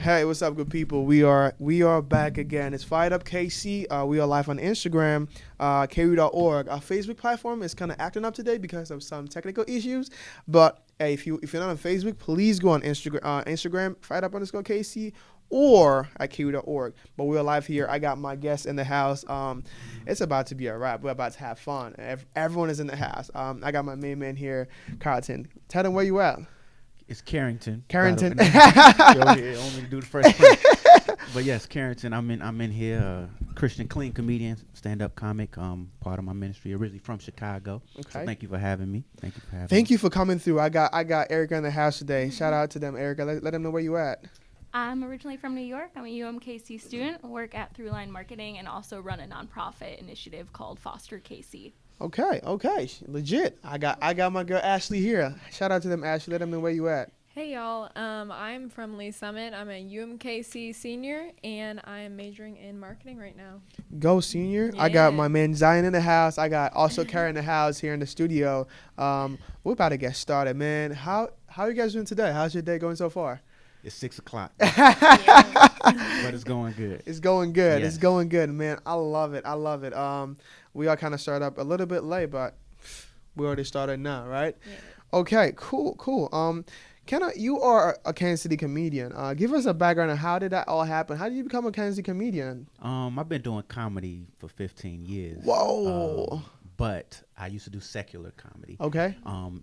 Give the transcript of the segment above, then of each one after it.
Hey, what's up, good people? We are back again. It's Fired Up KC. We are live on Instagram, ku.org. Our Facebook platform is kind of acting up today because of some technical issues. But hey, if you're not on Facebook, please go on Instagram, Fired Up _ KC, or at ku.org. But we're live here. I got my guests in the house. It's about to be a wrap. We're about to have fun. Everyone is in the house. I got my main man here, Carington. Tell them where you at. It's Carington. Carington. You only do the first print. But yes, Carington. I'm in here. Christian clean comedian, stand-up comic. Part of my ministry. Originally from Chicago. Okay. So thank you for having me. Thank you for coming through. I got Erica in the house today. Shout out to them, Erica. Let them know where you at. I'm originally from New York. I'm a UMKC student. I work at Throughline Marketing and also run a nonprofit initiative called Foster KC. Okay, legit. I got my girl Ashley here. Shout out to them, Ashley. Let them know where you at. Hey y'all, I'm from Lee Summit. I'm a UMKC senior, and I'm majoring in marketing right now. Go senior. Yeah. I got my man Zion in the house. I got also Karen in the house here in the studio. We're about to get started, man. How are you guys doing today? How's your day going so far? It's 6 o'clock. But it's going good. It's going good. Yes. It's going good, man. I love it. We all kind of started up a little bit late, but we already started now, right? Yeah. Okay, cool. You are a Kansas City comedian. Give us a background on how did that all happen? How did you become a Kansas City comedian? I've been doing comedy for 15 years. Whoa. But I used to do secular comedy. Okay.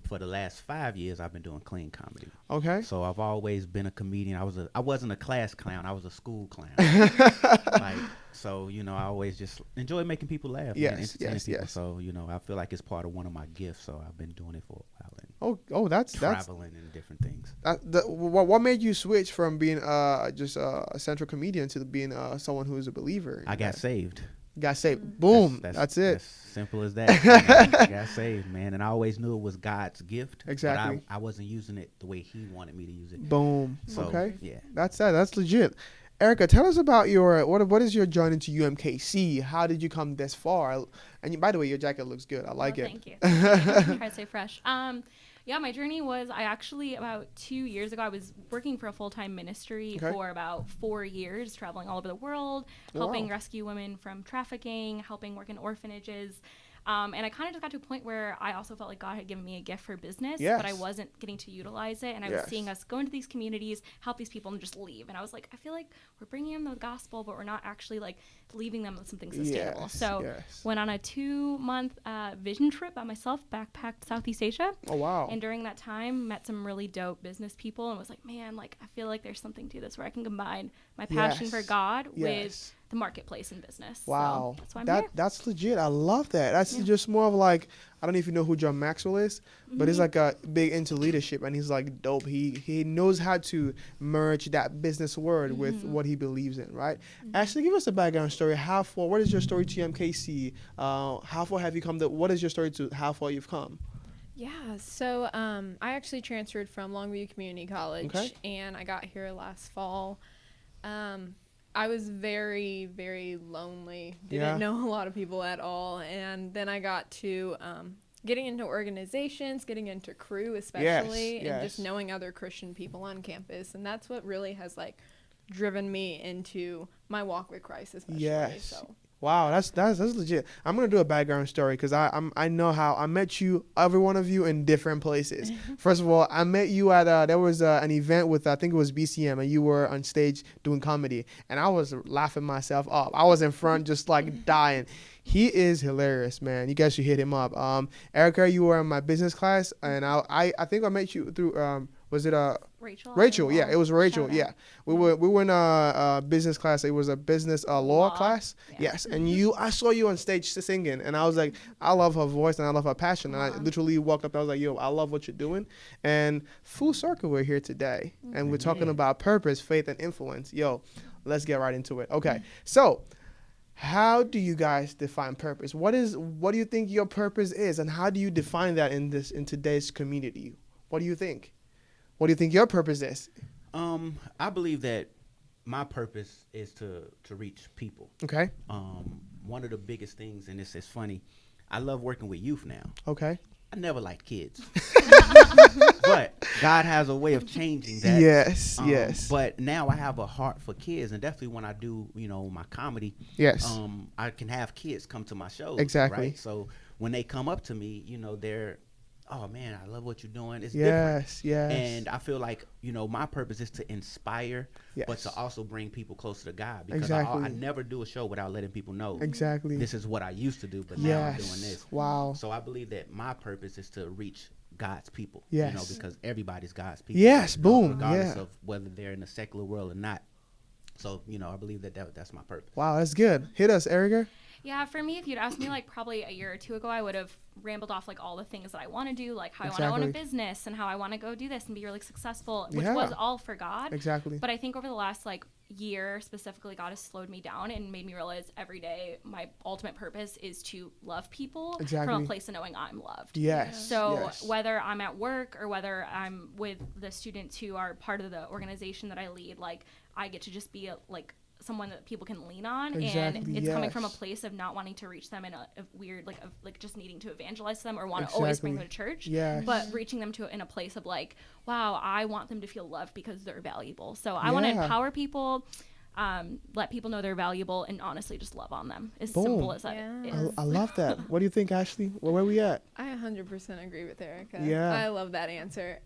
For the last 5 years, I've been doing clean comedy. Okay. So I've always been a comedian. I wasn't a class clown. I was a school clown. I always just enjoy making people laugh. Yes. People. So, I feel like it's part of one of my gifts. So I've been doing it for a while. That's traveling and different things. What made you switch from being just a central comedian to being someone who is a believer? I got saved. Got saved. Boom. That's it. That's simple as that. I got saved, man. And I always knew it was God's gift. Exactly. But I wasn't using it the way he wanted me to use it. Boom. So, okay. Yeah. That's legit. Erica, tell us about your what is your journey to UMKC? How did you come this far? And by the way, your jacket looks good. I like it. Thank you. Try to stay fresh. My journey was about 2 years ago, I was working for a full-time ministry for about 4 years, traveling all over the world, helping rescue women from trafficking, helping work in orphanages. And I kind of just got to a point where I also felt like God had given me a gift for business, but I wasn't getting to utilize it. And I was seeing us go into these communities, help these people, and just leave. And I was like, I feel like we're bringing them the gospel, but we're not actually like leaving them with something sustainable. Went on a 2-month vision trip by myself, backpacked Southeast Asia. Oh, wow. And during that time, met some really dope business people and was like, man, like I feel like there's something to this where I can combine my passion for God with the marketplace and business. Wow. So that's why I'm here. That's legit. I love that. That's just more of like, I don't know if you know who John Maxwell is, but he's like a big into leadership, and he's like dope. He knows how to merge that business word with what he believes in, right? Actually, give us a background story. What is your story to MKC? How far have you come? What is your story to how far you've come? Yeah, so I actually transferred from Longview Community College, and I got here last fall. I was very, very lonely. Didn't know a lot of people at all. And then I got to getting into organizations, getting into crew especially, and just knowing other Christian people on campus. And that's what really has driven me into my walk with Christ especially. Yes. So. Wow, that's legit. I'm gonna do a background story because I know how I met you, every one of you, in different places. First of all, I met you at there was an event with I think it was BCM, and you were on stage doing comedy, and I was laughing myself up. I was in front just like dying. He is hilarious, man. You guys should hit him up. Erica, you were in my business class, and I think I met you through was it Rachel? Rachel, yeah, it was Rachel. Yeah, we were in a business class. It was a business law class. Yeah. Yes, and I saw you on stage singing, and I was like, I love her voice and I love her passion. And I literally walked up. I was like, yo, I love what you're doing. And full circle, we're here today, and we're talking about purpose, faith, and influence. Yo, let's get right into it. Okay, so how do you guys define purpose? What do you think your purpose is, and how do you define that in today's community? What do you think? What do you think your purpose is? I believe that my purpose is to reach people. Okay. One of the biggest things, and it's funny, I love working with youth now. Okay. I never liked kids. But God has a way of changing that. Yes, yes. But now I have a heart for kids, and definitely when I do, my comedy, yes, I can have kids come to my shows. Exactly. Right? So when they come up to me, they're, oh man, I love what you're doing. It's yes, different. yes. And I feel like, my purpose is to inspire, but to also bring people closer to God. Because Exactly. I never do a show without letting people know Exactly. this is what I used to do, but now I'm doing this. Wow. So I believe that my purpose is to reach God's people. Yes. Because everybody's God's people. Yes, boom. Regardless Yeah. of whether they're in the secular world or not. So, I believe that's my purpose. Wow, that's good. Hit us, Erica. Yeah, for me, if you'd asked me like probably a year or two ago, I would have rambled off like all the things that I want to do, like how I want to own a business and how I want to go do this and be really successful, which was all for God. Exactly. But I think over the last like year specifically, God has slowed me down and made me realize every day my ultimate purpose is to love people from a place of knowing I'm loved. Yes. So whether I'm at work or whether I'm with the students who are part of the organization that I lead, like I get to just be someone that people can lean on, and it's coming from a place of not wanting to reach them in a weird like just needing to evangelize them or want to always bring them to church, but reaching them in a place of like, wow, I want them to feel loved because they're valuable. So I want to empower people, let people know they're valuable, and honestly just love on them. As simple as that is. I love that. What do you think, Ashley? Where are we at? I 100% agree with Erica. Yeah. I love that answer.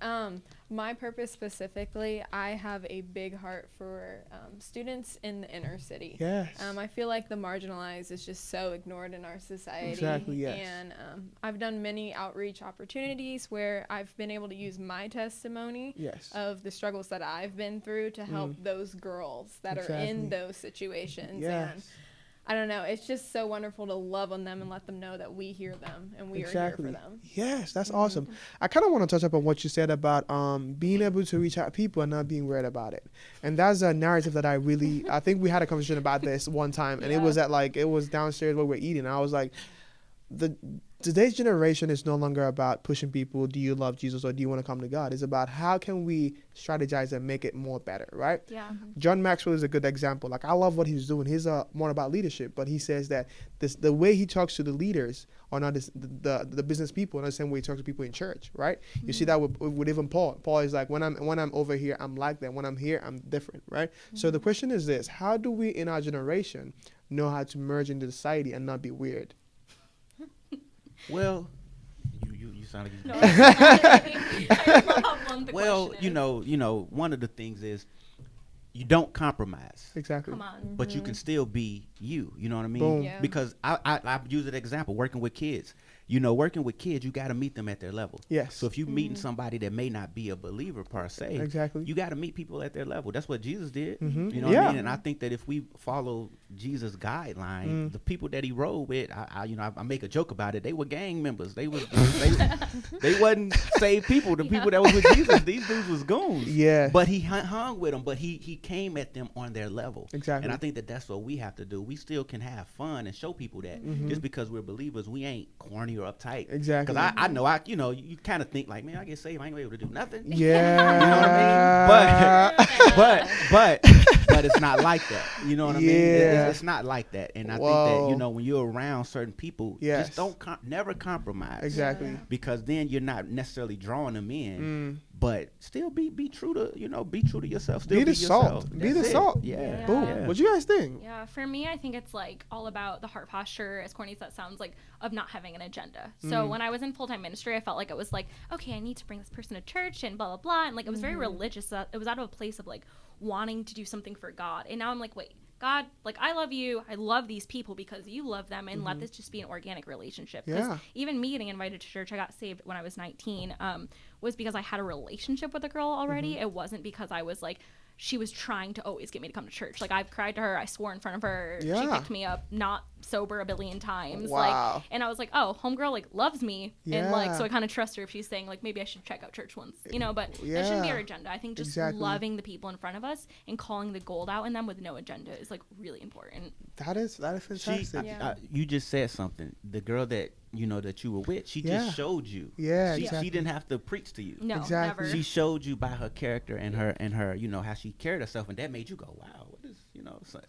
My purpose specifically, I have a big heart for students in the inner city. Yes. I feel like the marginalized is just so ignored in our society. Exactly, yes. And I've done many outreach opportunities where I've been able to use my testimony of the struggles that I've been through to help those girls that are in those situations. Yes. And I don't know, it's just so wonderful to love on them and let them know that we hear them and we are here for them. Yes, that's awesome. I kind of want to touch up on what you said about being able to reach out people and not being worried about it. And that's a narrative that I think we had a conversation about this one time, and it was downstairs where we're eating. And I was like, today's generation is no longer about pushing people, do you love Jesus or do you want to come to God? It's about how can we strategize and make it more better, right? Yeah. John Maxwell is a good example. Like, I love what he's doing. He's more about leadership, but he says that the way he talks to the leaders are not the business people, not the same way he talks to people in church, right? You see that with even Paul. Paul is like, when I'm over here, I'm like that. When I'm here, I'm different, right? So the question is this: how do we in our generation know how to merge into society and not be weird? Well, you sound like No, I love the well, question one of the things is you don't compromise. Exactly. Come on. But you can still be you. You know what I mean? Boom. Yeah. Because I use an example working with kids. Working with kids, you got to meet them at their level. Yes. So if you're meeting somebody that may not be a believer per se, Exactly. you got to meet people at their level. That's what Jesus did. Mhm. You know what Yeah. I mean? And I think that if we follow Jesus' guideline, the people that he rode with, I make a joke about it. They were gang members. They wasn't saved people. The people that was with Jesus, these dudes was goons. Yeah. But he hung with them. But he came at them on their level. Exactly. And I think that that's what we have to do. We still can have fun and show people that just because we're believers, we ain't corny or uptight. Exactly. Because I know you kind of think like, man, I get saved, I ain't gonna be able to do nothing. Yeah. You know what I mean? But it's not like that. You know what I mean? It's not like that. And I think that when you're around certain people, just don't never compromise. Exactly. Because then you're not necessarily drawing them in. But still be true to yourself. Still be the yourself. salt. Be the salt. Yeah. Boom. Yeah. What you guys think? Yeah, for me, I think it's like all about the heart posture, as corny as that sounds, like of not having an agenda. So when I was in full-time ministry, I felt like it was like, okay, I need to bring this person to church and blah, blah, blah. And like, it was very religious. It was out of a place of like wanting to do something for God. And now I'm like, wait, God, like, I love you. I love these people because you love them, and let this just be an organic relationship. Because even me getting invited to church, I got saved when I was 19, was because I had a relationship with a girl already. It wasn't because I was like, she was trying to always get me to come to church. Like, I've cried to her. I swore in front of her. Yeah. She picked me up, not sober, a billion times. Wow. Like, and I was like, oh, homegirl, like, loves me. And, like, Yeah. so I kind of trust her if she's saying, like, maybe I should check out church once. But that shouldn't be our agenda. I think just Exactly. loving the people in front of us and calling the gold out in them with no agenda is, like, really important. That is fantastic. You just said something. The girl that that you were with, she just showed you. Yeah, she exactly. didn't have to preach to you. No, Exactly. never. She showed you by her character and her how she carried herself, and that made you go, wow, what is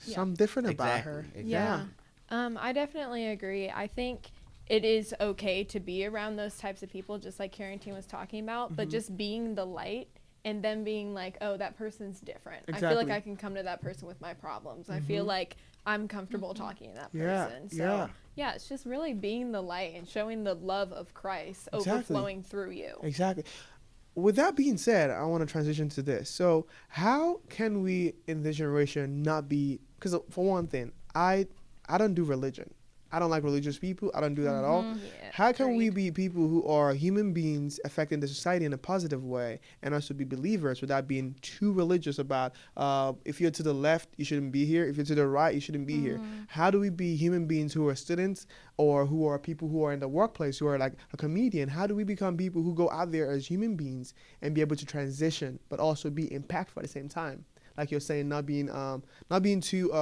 Something different about her. Exactly. Yeah. I definitely agree. I think it is okay to be around those types of people, just like Carington was talking about, but just being the light and then being like, oh, that person's different. Exactly. I feel like I can come to that person with my problems. I feel like I'm comfortable talking to that person. So yeah, it's just really being the light and showing the love of Christ overflowing through you. Exactly. With that being said, I want to transition to this. So how can we in this generation not be, because for one thing, I don't do religion. I don't like religious people. I don't do that at all. Yeah, How can we be people who are human beings affecting the society in a positive way and also be believers without being too religious about if you're to the left, you shouldn't be here. If you're to the right, you shouldn't be here. How do we be human beings who are students or who are people who are in the workplace, who are like a comedian? How do we become people who go out there as human beings and be able to transition but also be impactful at the same time? Like you're saying, not being too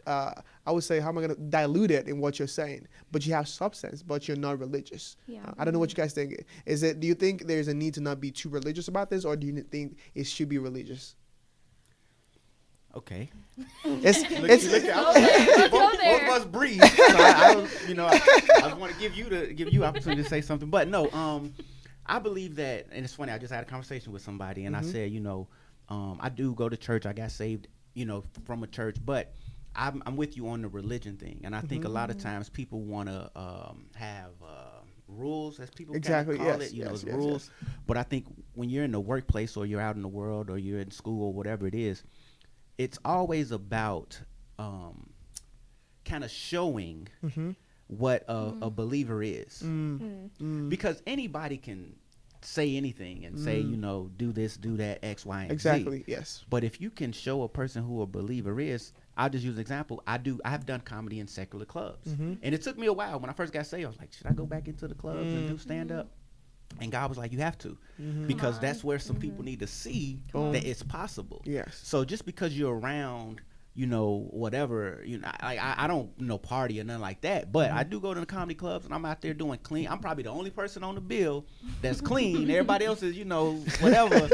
I would say, how am I going to dilute it in what you're saying? But you have substance, but you're not religious. Yeah. I don't know what you guys think. Do you think there's a need to not be too religious about this, or do you think it should be religious? Okay. Both of us breathe. So I want to give you opportunity to say something. But no, I believe that, and it's funny, I just had a conversation with somebody, and I said, I do go to church. I got saved, from a church, but I'm with you on the religion thing, and I think a lot of times people want to have rules, as people call it, rules. But I think when you're in the workplace or you're out in the world or you're in school or whatever it is, it's always about kind of showing what a believer is, because anybody can say anything and say, do this, do that, X, Y, and Z. Exactly, yes. But if you can show a person who a believer is, I'll just use an example. I have done comedy in secular clubs. And it took me a while. When I first got saved, I was like, should I go back into the clubs and do stand-up? And God was like, you have to, because that's where some people need to see that it's possible. Yes. So just because you're around, whatever, I don't party or nothing like that, but I do go to the comedy clubs and I'm out there doing clean. I'm probably the only person on the bill that's clean. Everybody else is, whatever.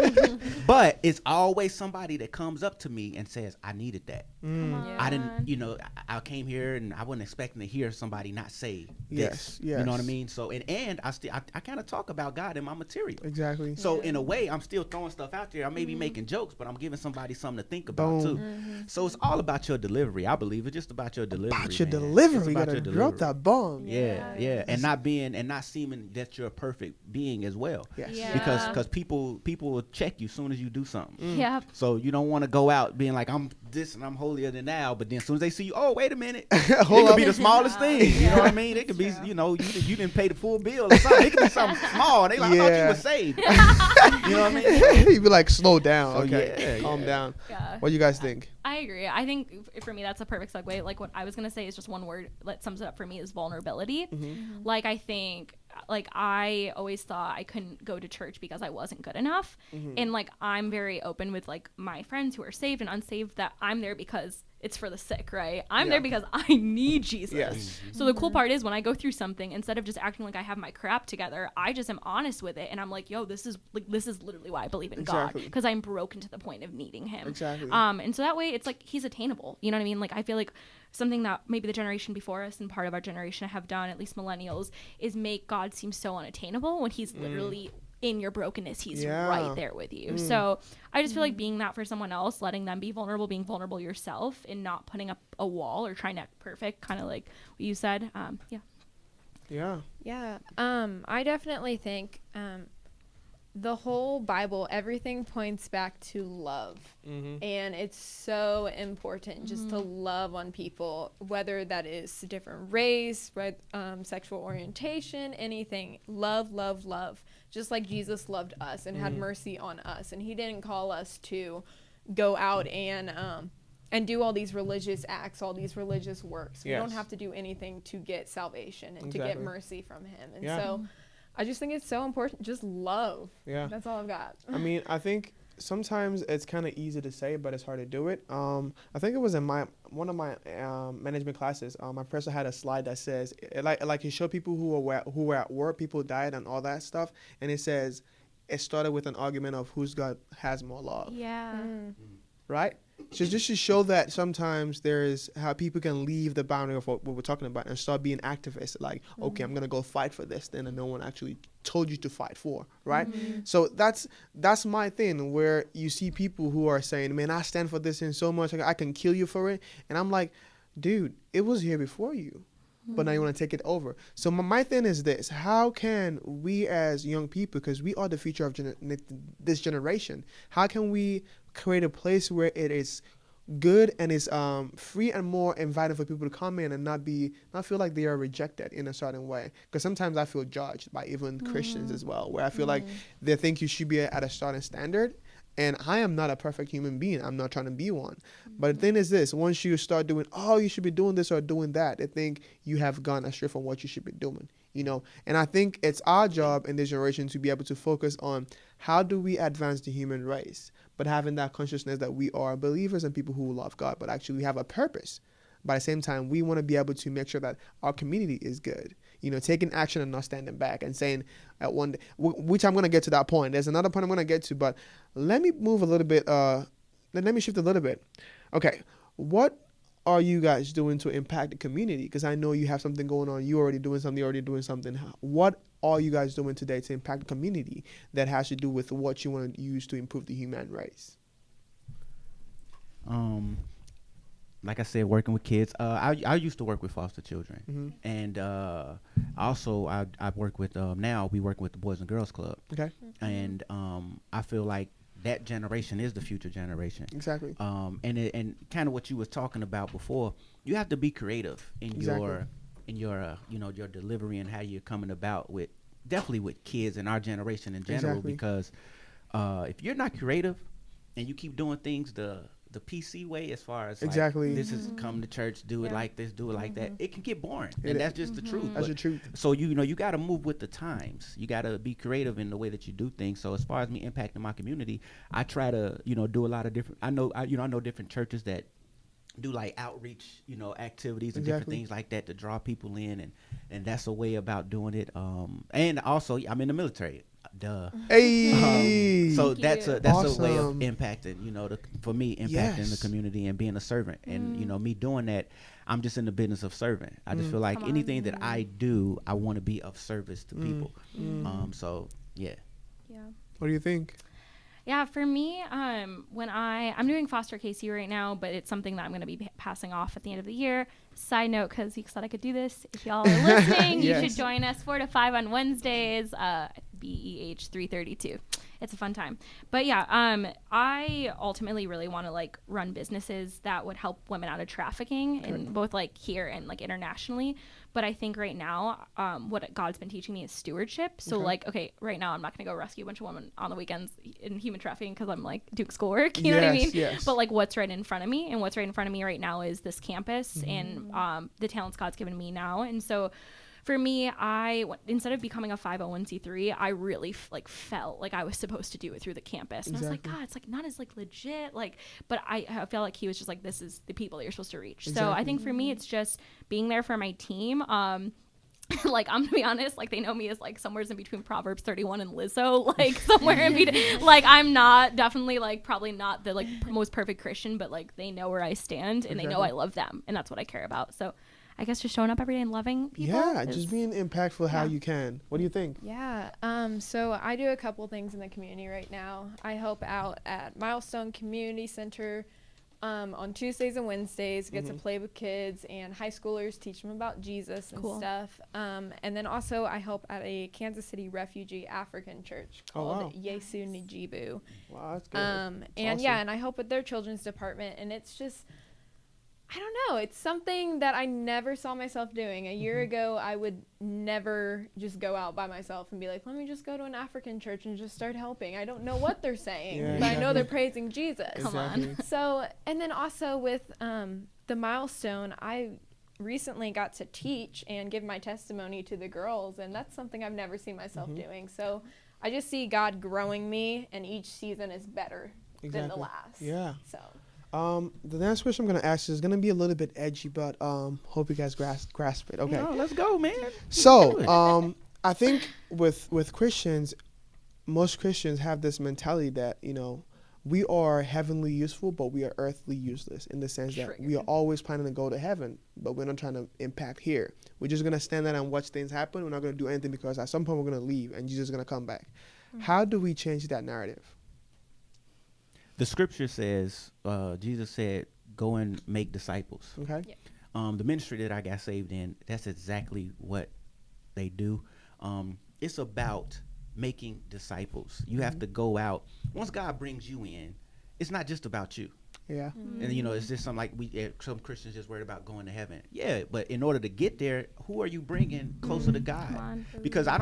But it's always somebody that comes up to me and says, I needed that. I didn't, I came here and I wasn't expecting to hear somebody not say this. Yes. You know what I mean? So, and I kind of talk about God in my material. Exactly. So in a way, I'm still throwing stuff out there. I may be making jokes, but I'm giving somebody something to think about too. So it's all about your delivery. I believe it's just about your delivery. About your delivery. You gotta drop that bomb. Yeah. And not seeming that you're a perfect being as well. Yes. Yeah. Because people will check you as soon as you do something. Yeah. So you don't want to go out being like, I'm this and I'm holier than thou, but then as soon as they see you, oh, wait a minute. It could be the smallest thing. You know what I mean? It could be, you didn't pay the full bill or something. It could be something small. They like, I thought you were saved. You know what I mean? You'd be like, slow down. So, okay. Calm down. Yeah. What do you guys think? I agree. I think for me, that's a perfect segue. Like what I was going to say is just one word that sums it up for me is vulnerability. Like I think, like I always thought I couldn't go to church because I wasn't good enough. And like, I'm very open with like my friends who are saved and unsaved that I'm there because it's for the sick, right? I'm there because I need Jesus. Yes. So the cool part is when I go through something, instead of just acting like I have my crap together, I just am honest with it. And I'm like, yo, this is literally why I believe in God. Because I'm broken to the point of needing him. Exactly. And so that way it's like, he's attainable. You know what I mean? Like, I feel like something that maybe the generation before us and part of our generation have done, at least millennials, is make God seem so unattainable when he's literally in your brokenness. He's right there with you. So I just feel like being that for someone else, letting them be vulnerable, being vulnerable yourself, and not putting up a wall or trying to act perfect, kind of like what you said. Yeah. I definitely think the whole Bible, everything points back to love. And it's so important just to love on people, whether that is different race, sexual orientation, anything. Love, love, love. Just like Jesus loved us and had mercy on us. And he didn't call us to go out and do all these religious acts, all these religious works. We don't have to do anything to get salvation and to get mercy from him. And so I just think it's so important. Just love. Yeah. That's all I've got. I mean, I think sometimes it's kind of easy to say, but it's hard to do it. I think it was in one of my management classes. My professor had a slide that says, like he showed people who were at work, people died and all that stuff. And it says, it started with an argument of whose God has more love. Yeah. right? So just to show that sometimes there's how people can leave the boundary of what we're talking about and start being activists. Like, okay, I'm gonna go fight for this, then no one actually told you to fight for, right? So that's my thing, where you see people who are saying, man, I stand for this in so much, I can kill you for it, and I'm like, dude, it was here before you, but now you want to take it over. So my thing is this: how can we as young people, because we are the future of this generation, how can we create a place where it is good and is free and more inviting for people to come in and not feel like they are rejected in a certain way? Because sometimes I feel judged by even Christians as well, where I feel like they think you should be at a certain standard. And I am not a perfect human being. I'm not trying to be one. But the thing is this: once you start doing, oh, you should be doing this or doing that, they think you have gone astray from what you should be doing, you know? And I think it's our job in this generation to be able to focus on how do we advance the human race, but having that consciousness that we are believers and people who love God, but actually we have a purpose. But at the same time, we want to be able to make sure that our community is good. You know, taking action and not standing back and saying at one day, which I'm going to get to that point. There's another point I'm going to get to, but let me move a little bit. Let me shift a little bit. Okay, what are you guys doing to impact the community? Because I know you have something going on. You're already doing something. What are you guys doing today to impact the community that has to do with what you want to use to improve the human race? Like I said, working with kids. I used to work with foster children, and also I work with now we work with the Boys and Girls Club. Okay, and I feel like that generation is the future generation. Exactly. And kind of what you was talking about before, you have to be creative in your your delivery and how you're coming about with definitely with kids in our generation in general. Because if you're not creative and you keep doing things the PC way, as far as like, this is come to church, do it like this, do it like that, it can get boring. And that's just the truth. That's the truth. So you got to move with the times. You got to be creative in the way that you do things. So as far as me impacting my community, I try to do a lot of different. I know different churches that do like outreach, activities and different things like that to draw people in, and that's a way about doing it. And also I'm in the military. Duh. Hey. So that's a way of impacting, for me impacting the community and being a servant. And me doing that, I'm just in the business of serving. I just feel like anything that I do, I want to be of service to people. So yeah. What do you think? Yeah, for me, when I'm doing foster KC right now, but it's something that I'm going to be passing off at the end of the year. Side note, because he said I could do this. If y'all are listening, you should join us 4 to 5 on Wednesdays, BEH 332. It's a fun time. But yeah, I ultimately really want to like run businesses that would help women out of trafficking, and both like here and like internationally. But I think right now, what God's been teaching me is stewardship. So right now I'm not going to go rescue a bunch of women on the weekends in human trafficking because I'm like doing schoolwork. You know what I mean? Yes. But like what's right in front of me, and what's right in front of me right now is this campus and the talents God's given me now. And so for me, instead of becoming a 501c3, I really felt like I was supposed to do it through the campus. And I was like, God, it's like not as like legit, but I felt like he was just like, this is the people that you're supposed to reach. So I think for me, it's just being there for my team. Like, I'm gonna be honest, like, they know me as like somewhere in between Proverbs 31 and Lizzo, like somewhere in between. Like, I'm not definitely like probably not the like most perfect Christian, but like they know where I stand and they know I love them, and that's what I care about. So I guess just showing up every day and loving people. Yeah, just being impactful how you can. What do you think? Yeah. So I do a couple things in the community right now. I help out at Milestone Community Center on Tuesdays and Wednesdays. Get to play with kids and high schoolers, teach them about Jesus and stuff. And then also I help at a Kansas City refugee African church called Yesu Nijibu. Wow, that's good. And awesome. And I help with their children's department, and it's just, I don't know. It's something that I never saw myself doing. A year ago, I would never just go out by myself and be like, let me just go to an African church and just start helping. I don't know what they're saying, but I know they're praising Jesus. Come on. So, and then also with the Milestone, I recently got to teach and give my testimony to the girls, and that's something I've never seen myself doing. So I just see God growing me, and each season is better than the last. Yeah. So. The next question I'm going to ask is going to be a little bit edgy, but hope you guys grasp it. Okay. No, let's go, man. So, I think with Christians, most Christians have this mentality that, we are heavenly useful, but we are earthly useless in the sense that we are always planning to go to heaven, but we're not trying to impact here. We're just going to stand there and watch things happen. We're not going to do anything because at some point we're going to leave and Jesus is going to come back. How do we change that narrative? The scripture says, Jesus said, go and make disciples. Okay. Yeah. The ministry that I got saved in, that's exactly what they do. It's about making disciples. You have to go out. Once God brings you in, it's not just about you. Yeah. And it's just something like some Christians just worried about going to heaven. Yeah, but in order to get there, who are you bringing closer to God? Because I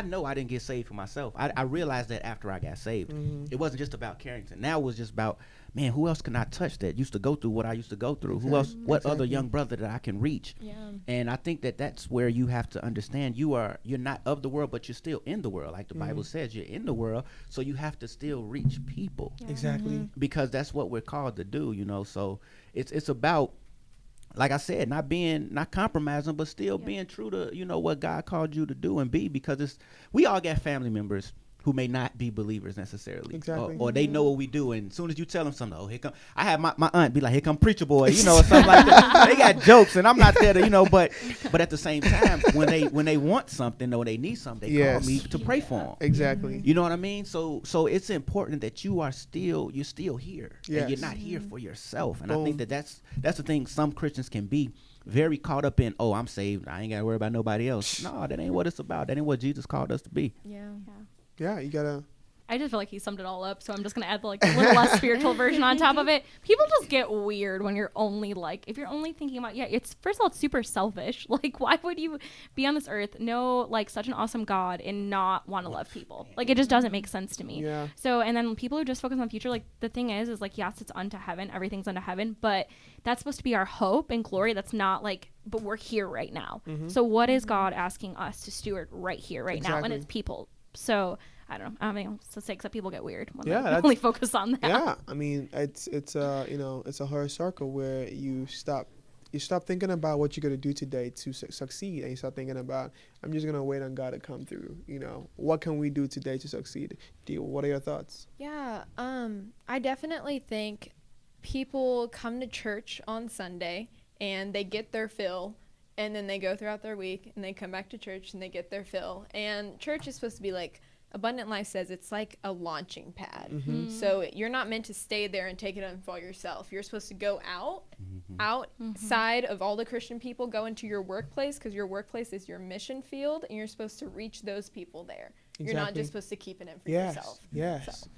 know I didn't get saved for myself. I realized that after I got saved. It wasn't just about Carington. Now it was just about, man, who else can I touch that used to go through what I used to go through? Who else, what other young brother that I can reach? Yeah. And I think that that's where you have to understand you're not of the world, but you're still in the world. Like the Bible says, you're in the world, so you have to still reach people. Yeah. Exactly. Because that's what we're called to do, so it's about, like I said, not compromising, but still being true to what God called you to do and be, because we all got family members who may not be believers necessarily. Exactly. Or they know what we do, and as soon as you tell them something, here come, I have my aunt be like, here come preacher boy, or something like that. They got jokes, and I'm not there to, but at the same time, when they want something or they need something, they call me to pray for them. Exactly. You know what I mean? So it's important that you're still here, and you're not here for yourself. And I think that's the thing. Some Christians can be very caught up in, I'm saved, I ain't gotta worry about nobody else. No, that ain't what it's about. That ain't what Jesus called us to be. Yeah, you gotta. I just feel like he summed it all up, so I'm just gonna add a little less spiritual version on top of it. People just get weird when you're only if you're only thinking about, it's first of all, it's super selfish. Like, why would you be on this earth, know such an awesome God, and not want to love people? Like, it just doesn't make sense to me. Yeah. So, and then people who just focus on the future, the thing is yes, it's unto heaven, everything's unto heaven, but that's supposed to be our hope and glory. That's not but we're here right now. So what is God asking us to steward right here, right now? And it's people. So I don't know. I mean, to say, except people get weird when they only focus on that. Yeah, I mean, it's a hard circle where you stop thinking about what you're gonna do today to succeed, and you start thinking about, I'm just gonna wait on God to come through. What can we do today to succeed? What are your thoughts? Yeah, I definitely think people come to church on Sunday and they get their fill. And then they go throughout their week and they come back to church and they get their fill. And church is supposed to be Abundant Life says, it's like a launching pad. So you're not meant to stay there and take it on for yourself. You're supposed to go outside of all the Christian people, go into your workplace, because your workplace is your mission field, and you're supposed to reach those people there. Exactly. You're not just supposed to keep it in for yourself. Yes. So.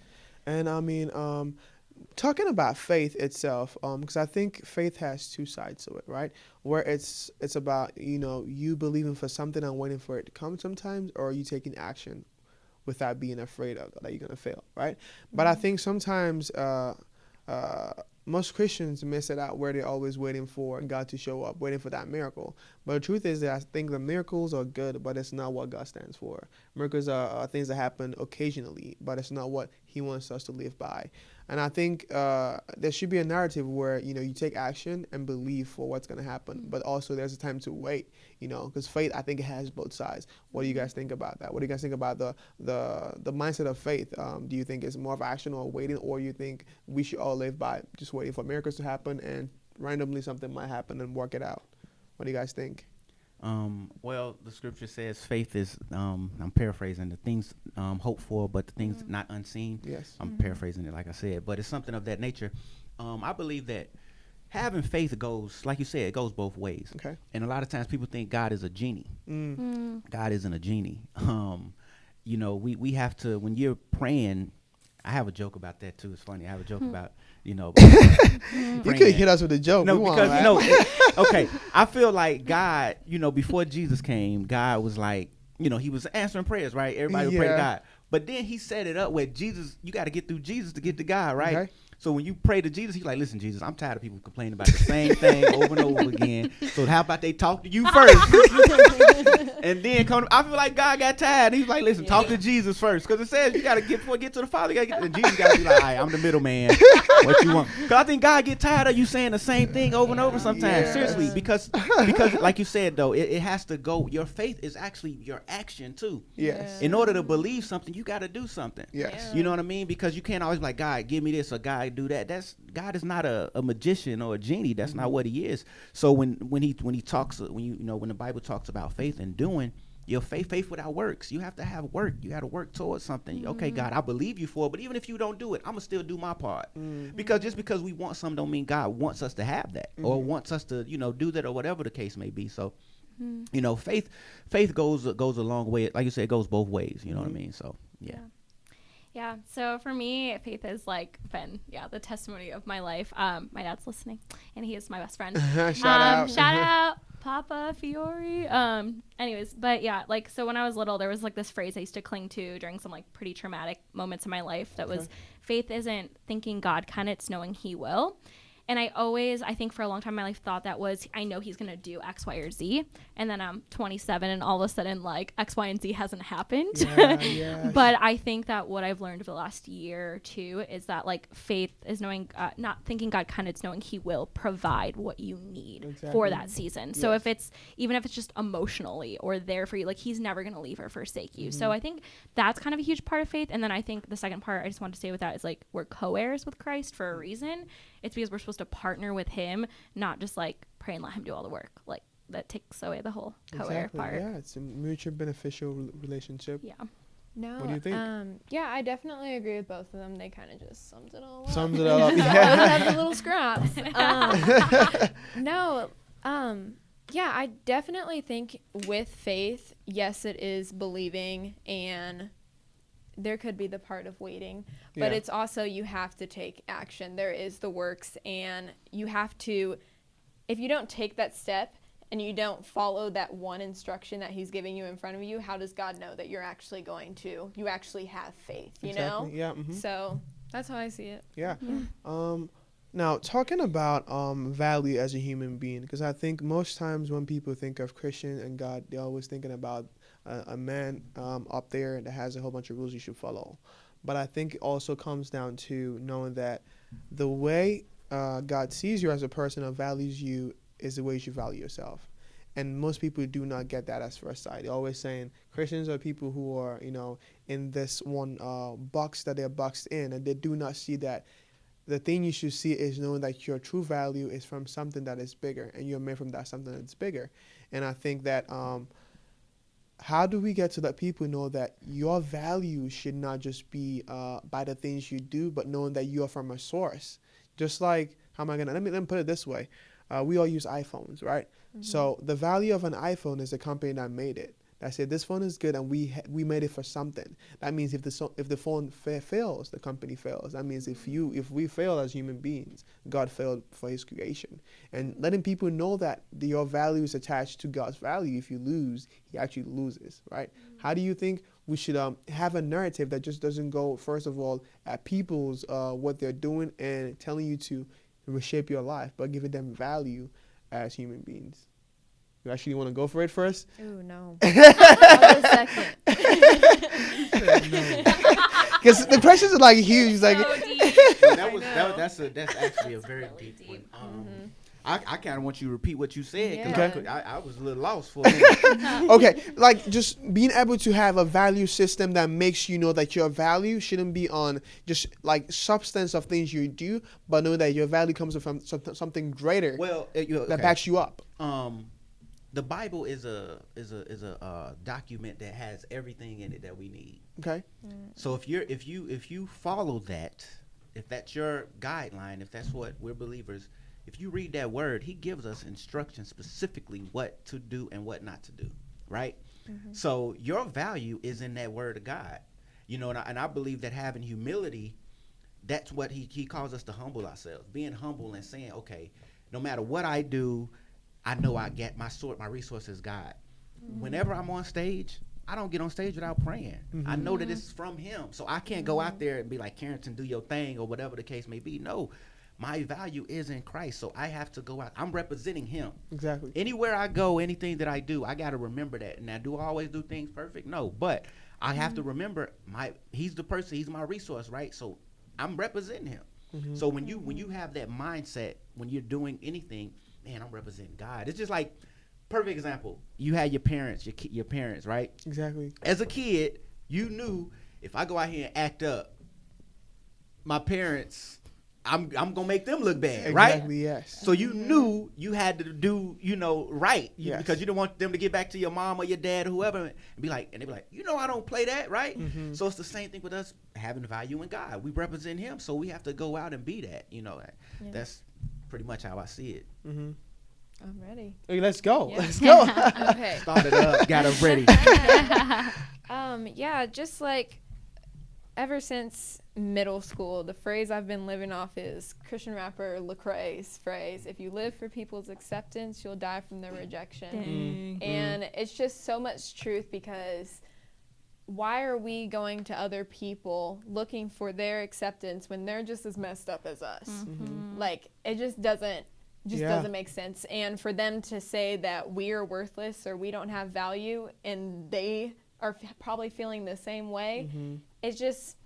And I mean, talking about faith itself, because I think faith has two sides to it, right? Where it's about, you believing for something and waiting for it to come sometimes, or you taking action without being afraid of that you're going to fail, right? But I think sometimes most Christians miss it out, where they're always waiting for God to show up, waiting for that miracle. But the truth is that I think the miracles are good, but it's not what God stands for. Miracles are things that happen occasionally, but it's not what he wants us to live by. And I think there should be a narrative where, you take action and believe for what's going to happen, but also there's a time to wait, because faith, I think it has both sides. What do you guys think about that? What do you guys think about the mindset of faith? Do you think it's more of action or waiting, or you think we should all live by just waiting for miracles to happen and randomly something might happen and work it out? What do you guys think? Well, the scripture says faith is, I'm paraphrasing, the things hoped for, but the things not unseen. Yes. I'm paraphrasing it, like I said, but it's something of that nature. I believe that having faith goes, like you said, it goes both ways. Okay. And a lot of times people think God is a genie. God isn't a genie. We have to, when you're praying, I have a joke about that too. It's funny. I have a joke about, you could hit us with a joke. No, okay. I feel like God, before Jesus came, God was like, he was answering prayers, right? Everybody would pray to God. But then he set it up where Jesus, you got to get through Jesus to get to God, right? Okay. So when you pray to Jesus, he's like, listen, Jesus, I'm tired of people complaining about the same thing over and over again. So how about they talk to you first? And then I feel like God got tired. He's like, listen, talk to Jesus first. Because it says you got to get to the Father. And Jesus got to be like, all right, I'm the middleman. What you want? Because I think God get tired of you saying the same thing over and over sometimes. Seriously. Because like you said, though, it has to go. Your faith is actually your action, too. Yes. In order to believe something, you got to do something. Yes. You know what I mean? Because you can't always be like, God, give me this, or God, do that. God is not a magician or a genie. That's not what he is. So when he talks, when the Bible talks about faith and doing, your faith without works. You have to have work. You got to work towards something. Okay, God, I believe you for it, but even if you don't do it, I'm gonna still do my part. Because just because we want something don't mean God wants us to have that or wants us to, do that or whatever the case may be. So, faith goes a long way. Like you said, it goes both ways. You know what I mean? So, yeah. Yeah. So for me, faith has been the testimony of my life. My dad's listening, and he is my best friend. Shout out, Papa Fiori. Anyways, but yeah, so when I was little, there was this phrase I used to cling to during some pretty traumatic moments in my life. That was, faith isn't thinking God can, it's knowing He will. And I think for a long time in my life thought that was, I know He's going to do X, Y, or Z. And then I'm 27 and all of a sudden X, Y, and Z hasn't happened. Yeah, but I think that what I've learned over the last year or two is that faith is knowing, not thinking God can, it's knowing He will provide what you need for that season. So even if it's just emotionally or there for you, He's never going to leave or forsake you. So I think that's kind of a huge part of faith. And then I think the second part I just want to say with that is we're co-heirs with Christ for a reason. It's because we're supposed to partner with Him, not just pray and let Him do all the work. That takes away the whole co-heir part. Yeah, it's a mutual beneficial relationship. Yeah. No. What do you think? Yeah, I definitely agree with both of them. They kind of just sums it all up. Yeah. Have the little scraps. Yeah, I definitely think with faith, yes, it is believing, and there could be the part of waiting, but it's also you have to take action. There is the works, and you have to, if you don't take that step and you don't follow that one instruction that He's giving you in front of you, how does God know that you actually have faith, you know? Yeah. Mm-hmm. So that's how I see it. Yeah. Now, talking about value as a human being, because I think most times when people think of Christian and God, they're always thinking about a man up there that has a whole bunch of rules you should follow. But I think it also comes down to knowing that the way God sees you as a person and values you is the way you should value yourself. And most people do not get that as first sight. They're always saying Christians are people who are, in this one box that they're boxed in, and they do not see that the thing you should see is knowing that your true value is from something that is bigger, and you're made from that something that's bigger. And I think that how do we get to let people know that your value should not just be by the things you do, but knowing that you are from a source? Just like, let me put it this way. We all use iPhones, right? Mm-hmm. So the value of an iPhone is the company that made it. That said, this phone is good, and we made it for something. That means if the phone fails, the company fails. That means if we fail as human beings, God failed for His creation. And letting people know that your value is attached to God's value. If you lose, He actually loses, right? Mm-hmm. How do you think we should have a narrative that just doesn't go, first of all, at people's what they're doing and telling you to reshape your life, but giving them value as human beings? You actually want to go for it first? Ooh, no. I'll go second. Because the questions are huge. So deep. That's actually a very deep one. I kind of want you to repeat what you said, because I was a little lost for a minute. Okay, just being able to have a value system that makes you know that your value shouldn't be on just substance of things you do, but know that your value comes from something greater that backs you up. The Bible is a document that has everything in it that we need. Okay. So if you follow that, if that's your guideline, if that's what we're believers, if you read that word, He gives us instructions specifically what to do and what not to do, right? Mm-hmm. So your value is in that word of God, and I believe that having humility, that's what he calls us to humble ourselves, being humble and saying, okay, no matter what I do, I know I get my resources, God. Mm-hmm. Whenever I'm on stage, I don't get on stage without praying. I know that it's from him. So I can't go out there and be like, Carington, do your thing or whatever the case may be. No, my value is in Christ. So I have to go out. I'm representing him. Exactly. Anywhere I go, anything that I do, I got to remember that. Now, do I always do things perfect? No, but I have to remember he's the person, he's my resource, right? So I'm representing him. So when you have that mindset, when you're doing anything, man, I'm representing God. It's just like, perfect example. You had your parents, your parents, right? Exactly. As a kid, you knew if I go out here and act up, my parents, I'm gonna make them look bad, right? Exactly. Yes. So you knew you had to do, right, Yes. because you didn't want them to get back to your mom or your dad or whoever and they be like, I don't play that, right? So it's the same thing with us having value in God. We represent him, so we have to go out and be that. That's pretty much how I see it. I'm ready. Hey, let's go. Yeah. Let's go. Okay. Started up, got us ready. Yeah, just like ever since middle school, the phrase I've been living off is Christian rapper Lecrae's phrase, if you live for people's acceptance, you'll die from their rejection. And it's just so much truth, because why are we going to other people looking for their acceptance when they're just as messed up as us? Like, it just doesn't make sense. And for them to say that we are worthless or we don't have value, and they are probably feeling the same way, it's just,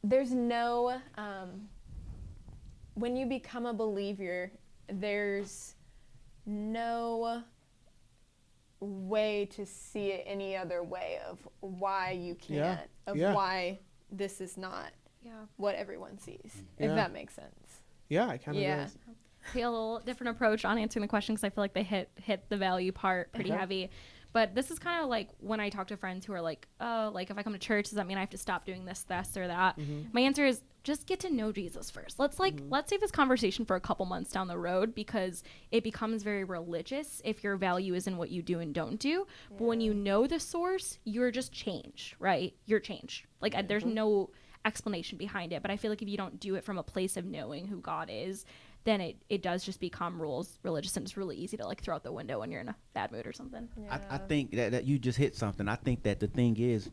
there's no, when you become a believer, there's no way to see it any other way of why you can't, why this is not what everyone sees, if that makes sense. Yeah, it kind of does. Take a little different approach on answering the question, because I feel like they hit the value part pretty heavy. But this is kind of like when I talk to friends who are like, oh, like if I come to church, does that mean I have to stop doing this or that? My answer is just get to know Jesus first. Let's save this conversation for a couple months down the road, because it becomes very religious if your value is in what you do and don't do. But when you know the source, you're just changed, right? You're changed. Like there's no explanation behind it. But I feel like if you don't do it from a place of knowing who God is, then it does just become religious, and it's really easy to like throw out the window when you're in a bad mood or something. I think that you just hit something. I think that the thing is,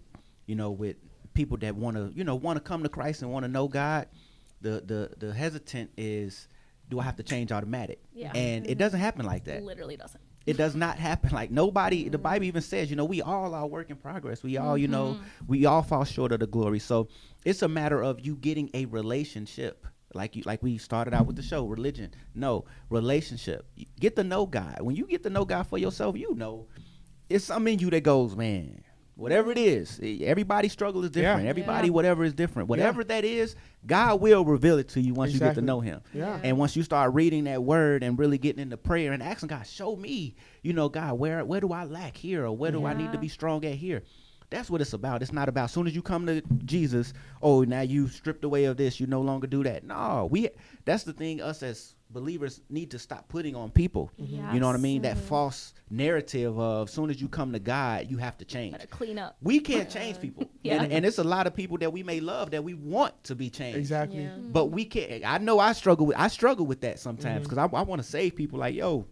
with people that want to come to Christ and want to know God, the hesitant is, do I have to change automatic? Yeah. And it doesn't happen like that. It literally doesn't. It does not happen. Like nobody, the Bible even says, we all are work in progress. We all, we all fall short of the glory. So it's a matter of you getting a relationship. Like we started out with the show, religion. No, relationship. Get to know God. When you get to know God for yourself, it's something in you that goes, man, whatever it is, everybody's struggle is different. Everybody, whatever is different. Whatever that is, God will reveal it to you once you get to know him. Yeah. And once you start reading that word and really getting into prayer and asking God, show me, God, where do I lack here, or where do I need to be strong at here? That's what it's about. It's not about as soon as you come to Jesus, oh, now you stripped away of this, you no longer do that. No, that's the thing us as believers need to stop putting on people. You know what I mean? That false narrative of as soon as you come to God, you have to change. Gotta clean up. We can't change people. And it's a lot of people that we may love that we want to be changed. Exactly. Yeah. But we can't. I know I struggle with that sometimes, because I want to save people. Like, yo,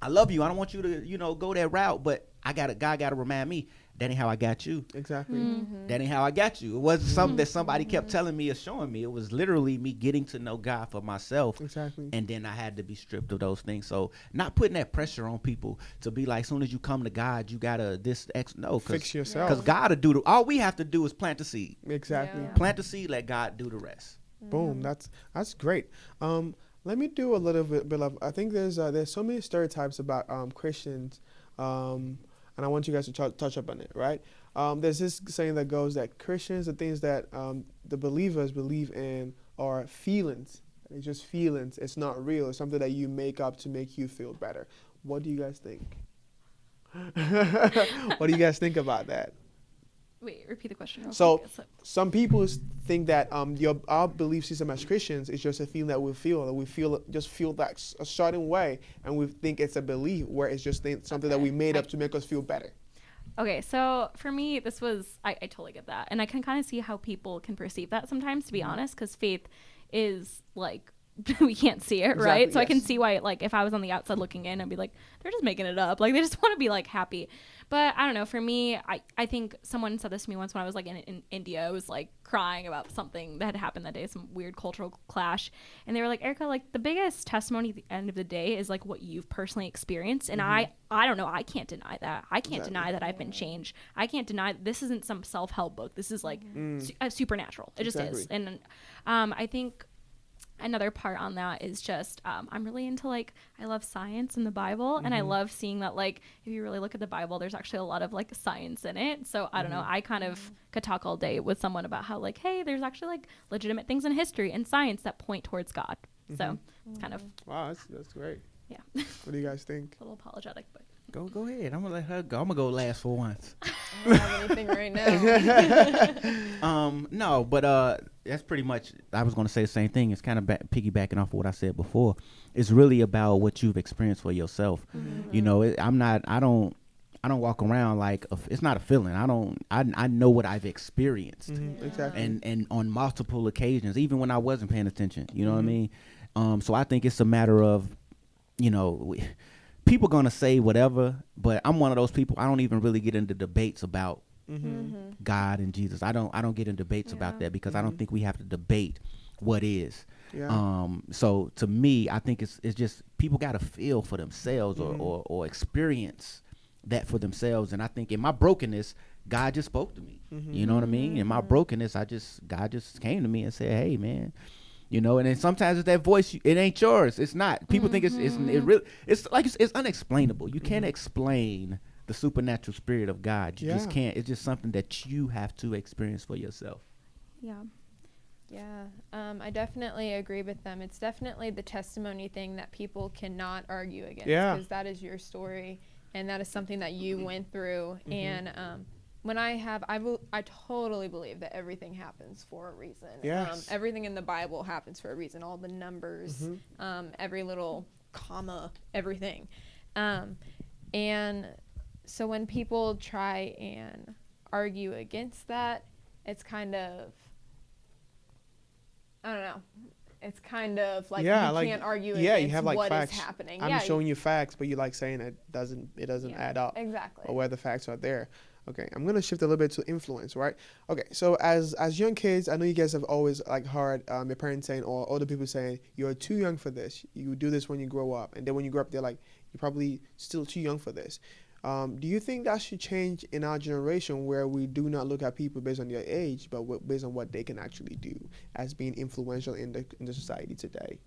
I love you. I don't want you to, go that route, but God got to remind me, that ain't how I got you. Exactly. That ain't how I got you. It wasn't something that somebody kept telling me or showing me. It was literally me getting to know God for myself. Exactly. And then I had to be stripped of those things. So not putting that pressure on people to be like, as soon as you come to God, you gotta fix yourself. Because God will do all we have to do is plant the seed. Exactly. Yeah. Plant the seed, let God do the rest. Boom. That's great. Let me do a little bit of. I think there's so many stereotypes about Christians. And I want you guys to touch up on it, right? There's this saying that goes that Christians, the things that the believers believe in are feelings. It's just feelings. It's not real. It's something that you make up to make you feel better. What do you guys think? What do you guys think about that? Wait, repeat the question. So some people think that our belief system as Christians is just a feeling that we feel that a certain way, and we think it's a belief where it's just something that we made up to make us feel better. Okay, so for me, this was, I totally get that. And I can kind of see how people can perceive that sometimes, to be honest, because faith is like we can't see it, Exactly, right? So I can yes. see why, like, if I was on the outside looking in, I'd be like, they're just making it up. Like, they just want to be, like, happy. But I don't know. For me, I think someone said this to me once when I was, like, in India. I was, like, crying about something that had happened that day, some weird cultural clash. And they were like, Erica, like, the biggest testimony at the end of the day is, like, what you've personally experienced. And I don't know. I can't deny that. I can't deny that I've been changed. I can't deny this isn't some self-help book. This is, like, supernatural. It just is. And I think another part on that is just I'm really into, like, I love science in the Bible, and I love seeing that, like, if you really look at the Bible, there's actually a lot of, like, science in it. So I don't know, I kind of could talk all day with someone about how, like, hey, there's actually, like, legitimate things in history and science that point towards God. So it's kind of wow, that's great. Yeah. What do you guys think? A little apologetic, but Go ahead. I'm gonna let her go. I'm gonna go last for once. I don't have anything right now. No, but that's pretty much. I was gonna say the same thing. It's kind of piggybacking off of what I said before. It's really about what you've experienced for yourself. You know, I don't walk around like it's not a feeling. I know what I've experienced. Exactly. And on multiple occasions, even when I wasn't paying attention. You know what I mean? So I think it's a matter of, you know, people gonna say whatever, but I'm one of those people. I don't even really get into debates about God and Jesus. I don't get in debates about that because I don't think we have to debate what is. Yeah. So to me, I think it's just people got to feel for themselves or experience that for themselves. And I think in my brokenness, God just spoke to me. You know what I mean? In my brokenness, God just came to me and said, "Hey, man." You know, and then sometimes it's that voice. It ain't yours. It's not. People think it's like it's unexplainable. You can't explain the supernatural spirit of God. You just can't. It's just something that you have to experience for yourself. yeah. Yeah, I definitely agree with them. It's definitely the testimony thing that people cannot argue against, because that is your story, and that is something that you went through. And when I totally believe that everything happens for a reason. Yes. Everything in the Bible happens for a reason. All the numbers, every little comma, everything. And so when people try and argue against that, it's kind of, I don't know. It's kind of like you can't argue against you have, like, what facts. is happening. I'm showing you facts, but you like saying it doesn't add up. Exactly. Or where the facts are there. Okay, I'm gonna shift a little bit to influence, right? Okay, so as young kids, I know you guys have always, like, heard your parents saying or other people saying, "You're too young for this. You do this when you grow up," and then when you grow up, they're like, "You're probably still too young for this." Do you think that should change in our generation, where we do not look at people based on their age, but based on what they can actually do as being influential in the society today?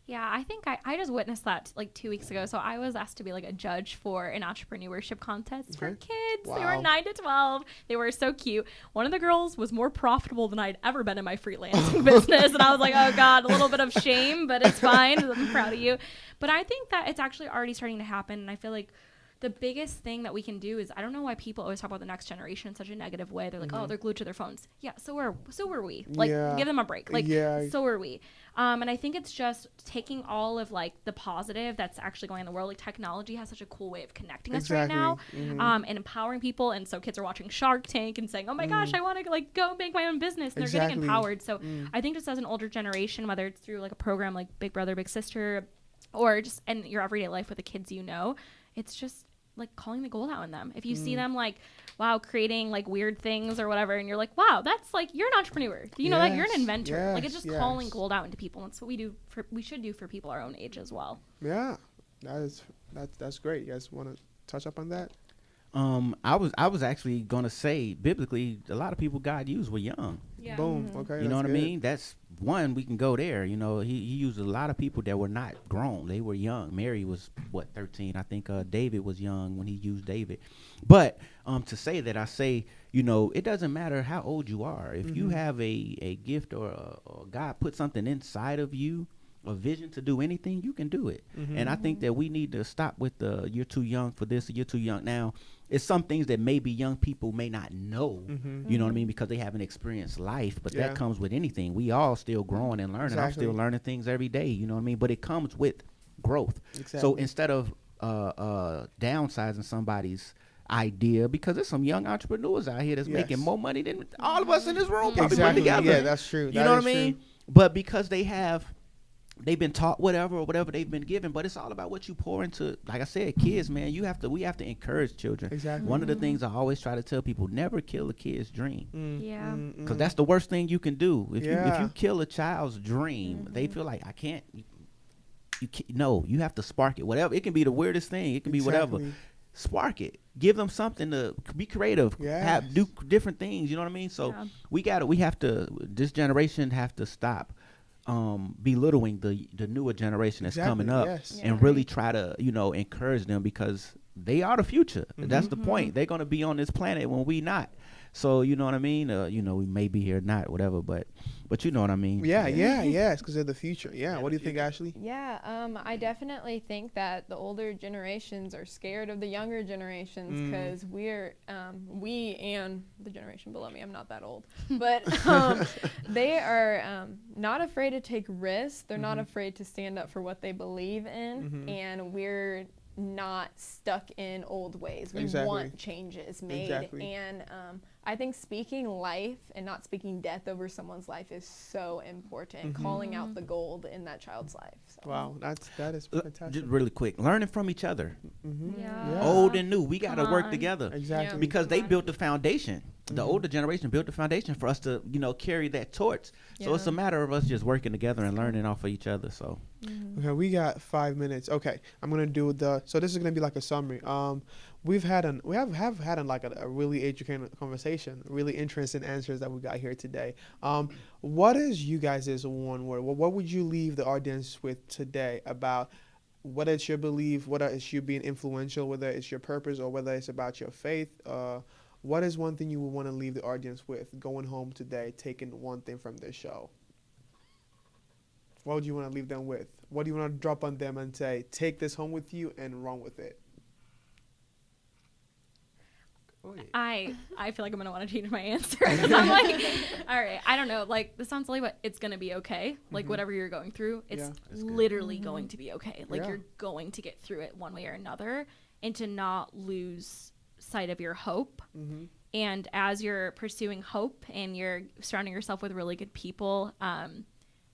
Yeah, I think I just witnessed that, like, 2 weeks ago. So I was asked to be, like, a judge for an entrepreneurship contest for kids. They were 9 to 12. They were so cute. One of the girls was more profitable than I'd ever been in my freelancing business. And I was like, oh, God, a little bit of shame, but it's fine. I'm proud of you. But I think that it's actually already starting to happen. And I feel like the biggest thing that we can do is, I don't know why people always talk about the next generation in such a negative way. They're like, oh, they're glued to their phones. Yeah, so were we. Like, give them a break. Like, so were we. And I think it's just taking all of, like, the positive that's actually going in the world. Like, technology has such a cool way of connecting us right now, and empowering people. And so kids are watching Shark Tank and saying, oh my gosh, I want to, like, go make my own business. And they're getting empowered. So I think just as an older generation, whether it's through, like, a program like Big Brother, Big Sister, or just in your everyday life with the kids you know, it's just, like, calling the gold out in them. If you see them, like, wow, creating, like, weird things or whatever, and you're like, wow, that's, like, you're an entrepreneur. You know that? You're an inventor. Like, it's just calling gold out into people. That's what we should do for people our own age as well. Yeah, that's great. You guys want to touch up on that? I was actually gonna say, biblically, a lot of people God used were young. Yeah. Boom. Okay. You know what I mean? That's one. We can go there. You know, he used a lot of people that were not grown. They were young. Mary was 13. I think David was young when he used David. But to say that, I say, you know, it doesn't matter how old you are. If you have a gift or God put something inside of you, a vision to do anything, you can do it. And I think that we need to stop with the you're too young for this or you're too young. Now, it's some things that maybe young people may not know, you know what I mean, because they haven't experienced life, but that comes with anything. We all still growing and learning. I'm still learning things every day, you know what I mean, but it comes with growth. So instead of downsizing somebody's idea, because there's some young entrepreneurs out here that's making more money than all of us in this room probably put together. Yeah, that's true. You know what I mean? But because they have they've been taught whatever they've been given, but it's all about what you pour into, like I said, kids, man. We have to encourage children. Exactly. One of the things I always try to tell people, never kill a kid's dream. Yeah. Because that's the worst thing you can do. If Yeah. you kill a child's dream, they feel like, I can't, no, you have to spark it. Whatever, it can be the weirdest thing. It can be whatever. Spark it. Give them something to be creative. Yes. Do different things. You know what I mean? So this generation have to stop belittling the newer generation that's coming up, and really try to, encourage them, because they are the future. That's the point. They're going to be on this planet when we not. So, you know what I mean? We may be here, not whatever, but you know what I mean? Yes, because they're the future. Yeah. What do you think, Ashley? Yeah, I definitely think that the older generations are scared of the younger generations, because we and the generation below me, I'm not that old, but they are not afraid to take risks. They're not afraid to stand up for what they believe in, and we're not stuck in old ways. We want changes made. And I think speaking life and not speaking death over someone's life is so important. Calling out the gold in that child's life. So. Wow, that is fantastic. Just really quick, learning from each other. Yeah. Old and new, we got to work together. Exactly. Because they built the foundation. The older generation built the foundation for us to, carry that torch. So it's a matter of us just working together and learning off of each other. So okay, we got 5 minutes. Okay, I'm gonna do so this is gonna be like a summary. We have had like a really educated conversation, really interesting answers that we got here today. What is you guys' one word? What would you leave the audience with today about whether it's your belief, whether it's you being influential, whether it's your purpose, or whether it's about your faith? What is one thing you would want to leave the audience with going home today, taking one thing from this show? What would you want to leave them with? What do you want to drop on them and say, take this home with you and run with it? I feel like I'm gonna want to change my answer. I'm like, all right, I don't know. Like, this sounds silly, but it's gonna be okay. Like, whatever you're going through, it's literally going to be okay. Like, you're going to get through it one way or another, and to not lose sight of your hope. And as you're pursuing hope and you're surrounding yourself with really good people,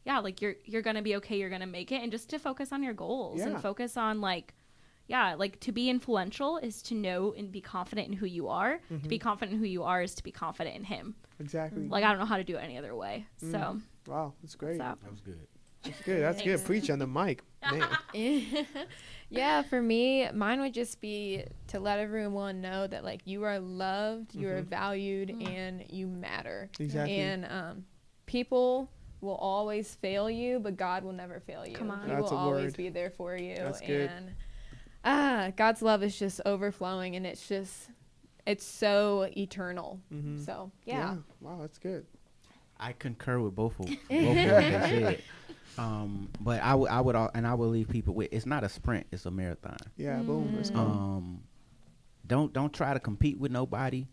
like you're gonna be okay. You're gonna make it, and just to focus on your goals and focus on like to be influential is to know and be confident in who you are. To be confident in who you are is to be confident in him. Exactly. Like, I don't know how to do it any other way. So wow, that's great. that was good. That's good. That's good. Preach on the mic, man. Yeah, for me, mine would just be to let everyone know that, like, you are loved, you are valued, and you matter. Exactly. And people will always fail you, but God will never fail you. Come on. He will always be there for you. That's good. And God's love is just overflowing, and it's so eternal. So, yeah. Wow, that's good. I concur with both of them that said. But I would leave people with, it's not a sprint, it's a marathon. Yeah, boom. Let's go. Don't try to compete with nobody.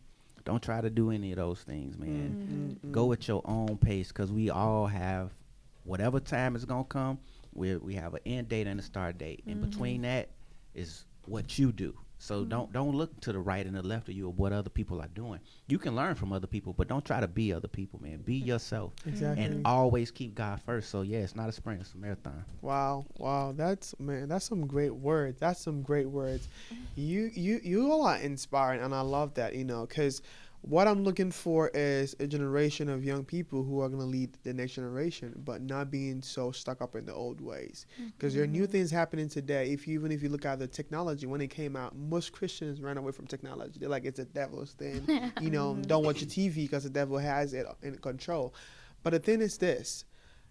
Don't try to do any of those things, man. Go at your own pace, because we all have whatever time is gonna come. We have an end date and a start date, and between that is what you do. So don't look to the right and the left of you of what other people are doing. You can learn from other people, but don't try to be other people, man. Be yourself. Exactly. And always keep God first. So yeah, it's not a sprint, it's a marathon. Wow. That's some great words. You all are inspiring, and I love that, because what I'm looking for is a generation of young people who are going to lead the next generation, but not being so stuck up in the old ways. Because there are new things happening today. Even if you look at the technology, when it came out, most Christians ran away from technology. They're like, it's a devil's thing. Don't watch your TV because the devil has it in control. But the thing is this.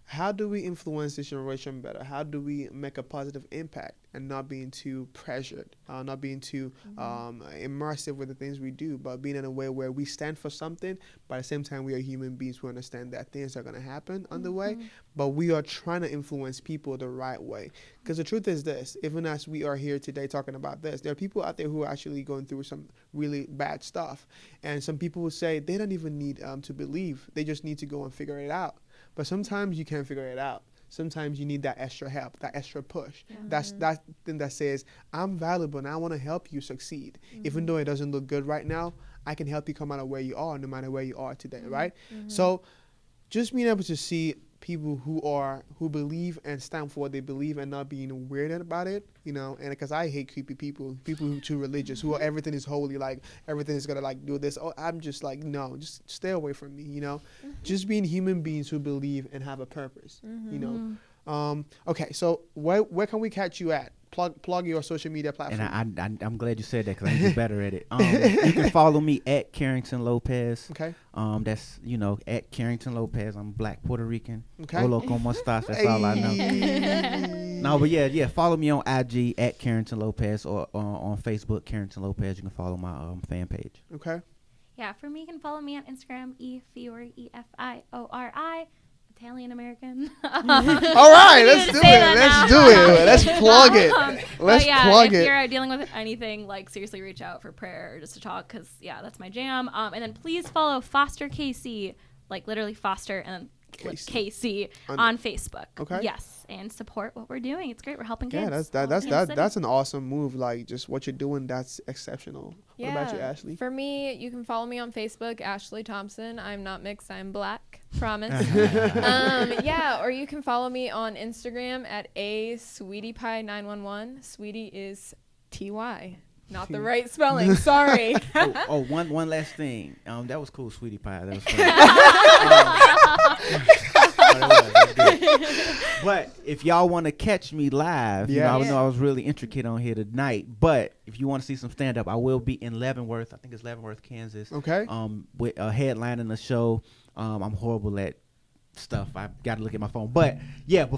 How do we influence this generation better? How do we make a positive impact and not being too pressured, not being too immersive with the things we do, but being in a way where we stand for something, but at the same time we are human beings who understand that things are going to happen on the way, but we are trying to influence people the right way. Because the truth is this, even as we are here today talking about this, there are people out there who are actually going through some really bad stuff. And some people will say they don't even need to believe. They just need to go and figure it out. But sometimes you can't figure it out. Sometimes you need that extra help, that extra push. That's that thing that says, I'm valuable and I want to help you succeed. Even though it doesn't look good right now, I can help you come out of where you are, no matter where you are today, right? So just being able to see people who believe and stand for what they believe and not being weirded about it, you know. And because I hate creepy people who are too religious, who are everything is holy, like everything is gonna like do this. Oh, I'm just like, no, just stay away from me, you know. Just being human beings who believe and have a purpose, you know. Okay, so where can we catch you at? Plug your social media platform. And I'm glad you said that because I need to be better at it. You can follow me at Carington Lopez. Okay. That's, you know, at Carington Lopez. I'm Black Puerto Rican. Okay. Olo con mustache. That's all I know. No, but yeah. Follow me on IG at Carington Lopez or on Facebook, Carington Lopez. You can follow my fan page. Okay. Yeah, for me, you can follow me on Instagram, Fiori, Efiori. Italian American. All right, let's do it. Let's plug it. Let's plug it. If you're dealing with anything, like seriously, reach out for prayer or just to talk, because that's my jam. And then please follow Foster KC, like literally Foster and KC on Facebook. Okay. Yes, and support what we're doing. It's great. We're helping kids. Yeah, that's an awesome move. Like just what you're doing, that's exceptional. Yeah. What about you, Ashley? For me, you can follow me on Facebook, Ashley Thompson. I'm not mixed. I'm black. Promise. Or you can follow me on Instagram at asweetiepie911. Sweetie is TY. Not the right spelling. Sorry. One last thing. That was cool, Sweetie Pie. That was fun. But if y'all want to catch me live, you know, I know I was really intricate on here tonight. But if you want to see some stand up, I will be in Leavenworth. I think it's Leavenworth, Kansas. Okay. With a headlining the show. I'm horrible at stuff. I got to look at my phone, but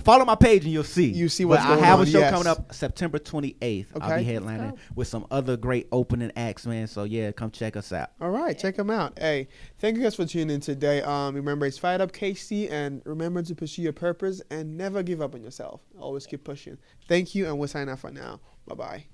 follow my page and you'll see. You see what's going on. I have a show coming up September 28th. Okay. I'll be headlining with some other great opening acts, man. So come check us out. All right, check them out. Hey, thank you guys for tuning in today. Remember, it's Fired Up KC, and remember to pursue your purpose and never give up on yourself. Always keep pushing. Thank you, and we'll sign off for now. Bye bye.